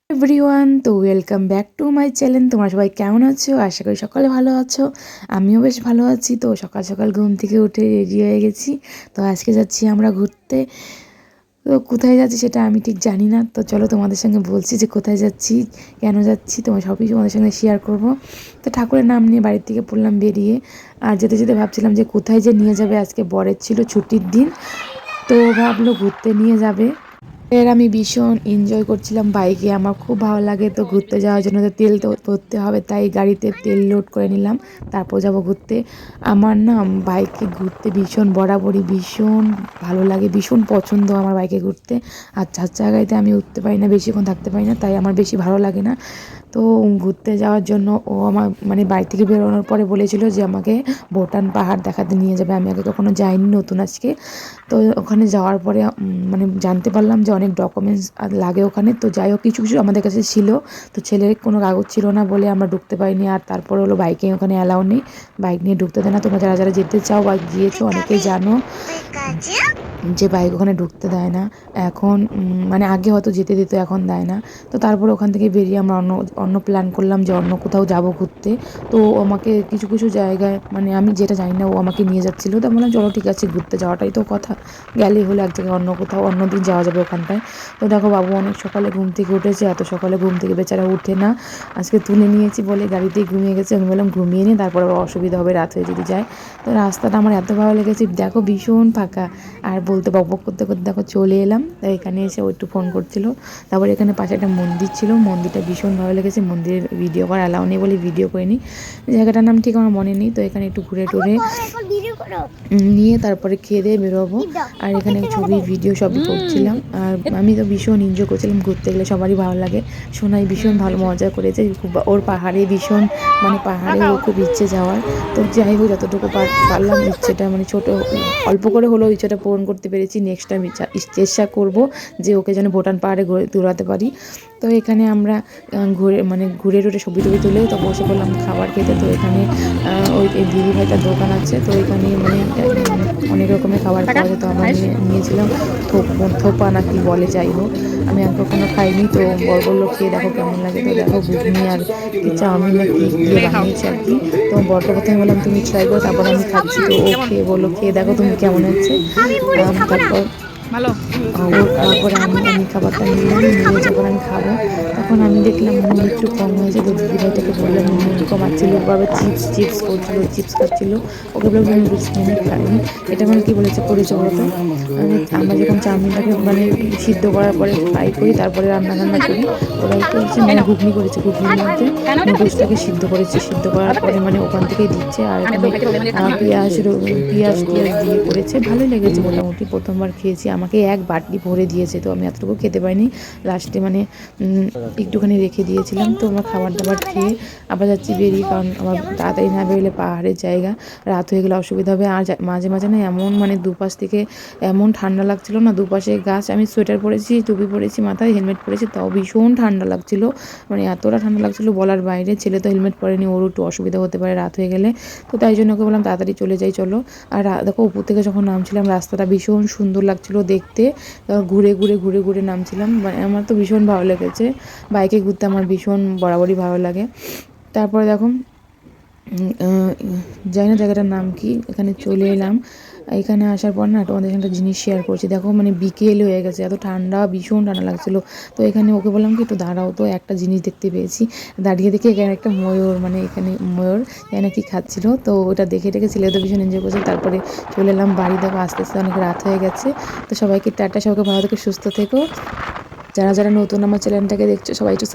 Everyone, তো welcome back to my channel. তোমরা সবাই কেমন আছো? আশা করি সকালে ভালো আছো। আমিও বেশ ভালো আছি। তো সকাল সকাল ঘুম থেকে উঠে রেডি হয়ে গেছি। তো আজকে যাচ্ছি আমরা ঘুরতে। তো কোথায় যাচ্ছি সেটা আমি ঠিক জানি না। তো চলো তোমাদের সঙ্গে বলছি যে কোথায় যাচ্ছি, কেন যাচ্ছি, তোমার সবই তোমাদের সঙ্গে শেয়ার করব। তো ঠাকুরের নাম নিয়ে বাড়ির থেকে পড়লাম বেরিয়ে। আর যেতে যেতে ভাবছিলাম যে কোথায় যে নিয়ে যাবে। আজকে বরের ছিল ছুটির দিন, তো ভাবলো ঘুরতে নিয়ে যাবে। আমি ভীষণ এনজয় করছিলাম বাইকে। আমার খুব ভালো লাগে। তো ঘুরতে যাওয়ার জন্য তো তেল তো ভরতে হবে, তাই গাড়িতে তেল লোড করে নিলাম, তারপর যাব ঘুরতে। আমার না বাইকে ঘুরতে ভীষণ বরাবরই ভীষণ ভালো লাগে, ভীষণ পছন্দ আমার বাইকে ঘুরতে। আর চার চাকাতে আমি উঠতে পারি না, বেশিক্ষণ থাকতে পারি না, তাই আমার বেশি ভালো লাগে না। তো ঘুরতে যাওয়ার জন্য ও আমার মানে বাড়ি থেকে বেরোনোর পরে বলেছিল যে আমাকে ভুটান পাহাড় দেখাতে নিয়ে যাবে। আমি আগে কখনো যাইনি, নতুন আজকে। তো ওখানে যাওয়ার পরে মানে জানতে পারলাম যে অনেক ডকুমেন্টস লাগে ওখানে। তো যাই হোক, কিছু কিছু আমাদের কাছে ছিল। তো ছেলের কোনো কাগজ ছিল না বলে আমরা ঢুকতে পারিনি। আর তারপর হলো বাইকে ওখানে অ্যালাউ নেই, বাইক নিয়ে ঢুকতে দেয় না। তোমরা যারা যারা যেতে চাও বা গিয়েছো অনেকেই জানো যে বাইক ওখানে ঢুকতে দেয় না এখন। মানে আগে হয়তো যেতে দিত, এখন দেয় না। তো তারপর ওখান থেকে বেরিয়ে আমরা অন্য অন্য প্ল্যান করলাম যে অন্য কোথাও যাব ঘুরতে। তো আমাকে কিছু কিছু জায়গায়, মানে আমি যেটা জানি না, ও আমাকে নিয়ে যাচ্ছিলো। তো বললাম চলো ঠিক আছে, ঘুরতে যাওয়াটাই তো কথা, গেলেই হলো এক জায়গায়, অন্য কোথাও অন্য দিন যাওয়া যাবে ওখানটায়। তো দেখো বাবু অনেক সকালে ঘুম থেকে উঠেছে, এত সকালে ঘুম থেকে বেচারা উঠে না। আজকে তুলে নিয়েছি বলে গাড়িতেই ঘুমিয়ে গেছে। আমি বললাম ঘুমিয়ে নিয়ে তারপর আবার অসুবিধা হবে রাত হয়ে যদি যায়। তো রাস্তাটা আমার এত ভালো লেগেছে, দেখো ভীষণ ফাঁকা। আর বলতে বকবক করতে করতে দেখো চলে এলাম। তাই এখানে এসে ও একটু ফোন করছিল। তারপর এখানে পাশে একটা মন্দির ছিল, মন্দিরটা ভীষণ ভালো লেগেছে। মন্দিরের ভিডিও করা অ্যালাউ নেই বলে ভিডিও করিনি, জায়গাটার নাম ঠিক আমার মনে নেই। তো এখানে একটু ঘুরে টুরে নিয়ে তারপরে খেয়ে দিয়ে বেরোবো। আর এখানে ছবি ভিডিও সবই করছিলাম। আর আমি তো ভীষণ এনজয় করছিলাম। ঘুরতে গেলে সবারই ভালো লাগে। সোনাই ভীষণ ভালো মজা করেছে, খুব ওর পাহাড়ে ভীষণ, মানে পাহাড়ে ওর খুব ইচ্ছে যাওয়ার। তো যাই হোক, যতটুকু পারলাম ইচ্ছেটা, মানে ছোটো অল্প করে হলেও ইচ্ছেটা পূরণ করতে পেরেছি। নেক্সট টাইম চেষ্টা করবো যে ওকে যেন ভুটান পাহাড়ে দৌড়াতে পারি। তো এখানে আমরা ঘুরে টুরে ছবি টবি তুলে তো বসে পড়লাম খাবার খেতে। তো এখানে ওই দিদিভাইটার দোকান আছে। তো এখানে মানে অনেক রকমের খাবার পাওয়া যায়। তো আমরা নিয়েছিলাম থোপা না কি বলে, যাই হোক আমি আর কখনো খাইনি। তো বর বললো খেয়ে দেখো কেমন লাগে। তো দেখো ঘুগনি আর কি চাউমিন না কি দিয়ে বানিয়েছে আর কি। তো বরকে প্রথমে বললাম তুমি ট্রাই করো, তারপর আমি খাচ্ছি। তো ও খেয়ে বললো খেয়ে দেখো তুমি কেমন হচ্ছে। তারপর ওর খাওয়ার পরে আমি খাবারটা নিলাম, নিয়ে যখন আমি খাবো তখন আমি দেখলাম নুন একটু কম হয়েছে। তো দিদিভাইটাকে বললাম নুন কমাচ্ছিল, বাবা চিপস চিপস করছিল, চিপস খাচ্ছিলো। ওকে বললাম নুডলস কিনে খাইনি। এটা মানে কী করেছে বলতো, মানে আমরা যখন চাউমিনটাকে মানে সিদ্ধ করার পরে ফ্রাই করি, তারপরে রান্না করি, ওরা করেছে মানে ঘুগনি করেছে, ঘুগনির মধ্যে নুডলসটাকে সিদ্ধ করেছে। সিদ্ধ করার পরে মানে ওখান থেকেই দিচ্ছে। আর এখানে পেঁয়াজ টিয়াজ দিয়ে করেছে, ভালোই লেগেছে মোটামুটি। প্রথমবার খেয়েছি, আমাকে এক বাটি ভরে দিয়েছে। তো আমি এতটুকু খেতে পারিনি, লাস্টে মানে একটুখানি রেখে দিয়েছিলাম। তো আমরা খাবার দাবার খেয়ে আবার যাচ্ছি বেরিয়ে, কারণ আমার তাড়াতাড়ি না বেরোলে পাহাড়ের জায়গা, রাত হয়ে গেলে অসুবিধা হবে। আর মাঝে মাঝে না এমন মানে দুপাশ থেকে এমন ঠান্ডা লাগছিল না, দুপাশে গাছ। আমি সোয়েটার পরেছি, টুপি পরেছি, মাথায় হেলমেট পরেছি, তাও ভীষণ ঠান্ডা লাগছিল। মানে এতটা ঠান্ডা লাগছিল বলার বাইরে। ছেলে তো হেলমেট পরেনি, ওর একটু অসুবিধা হতে পারে রাত হয়ে গেলে। তো তাই জন্য ওকে বললাম তাড়াতাড়ি চলে যাই চলো। আর দেখো উপর থেকে যখন নামছিলাম রাস্তাটা ভীষণ সুন্দর লাগছিল দেখতে। ঘুরে ঘুরে ঘুরে ঘুরে নামছিলাম, মানে আমার তো ভীষণ ভালো লেগেছে। বাইকে ঘুরতে আমার ভীষণ বরাবরই ভালো লাগে। তারপরে দেখো জানি না জায়গাটার নাম কি, এখানে চলে এলাম। এখানে আসার পর না তোমাদের সঙ্গে একটা জিনিস শেয়ার করছি। দেখো মানে বিকেল হয়ে গেছে, এত ঠান্ডা, ভীষণ ঠান্ডা লাগছিলো। তো এখানে ওকে বললাম কি একটু দাঁড়াও, তো একটা জিনিস দেখতে পেয়েছি। দাঁড়িয়ে দেখে এখানে একটা ময়ূর, মানে এখানে ময়ূর এখানে কি খাচ্ছিল। তো ওটা দেখে ছেলে তো ভীষণ এনজয় করছে। তারপরে চলে এলাম বাড়ি। দেখো আস্তে আস্তে অনেক রাত হয়ে গেছে। তো সবাইকে টাটা, সবাইকে ভালো থেকে সুস্থ থেকো। যারা যারা নতুন আমার চ্যানেলটাকে দেখছো সবাই একটু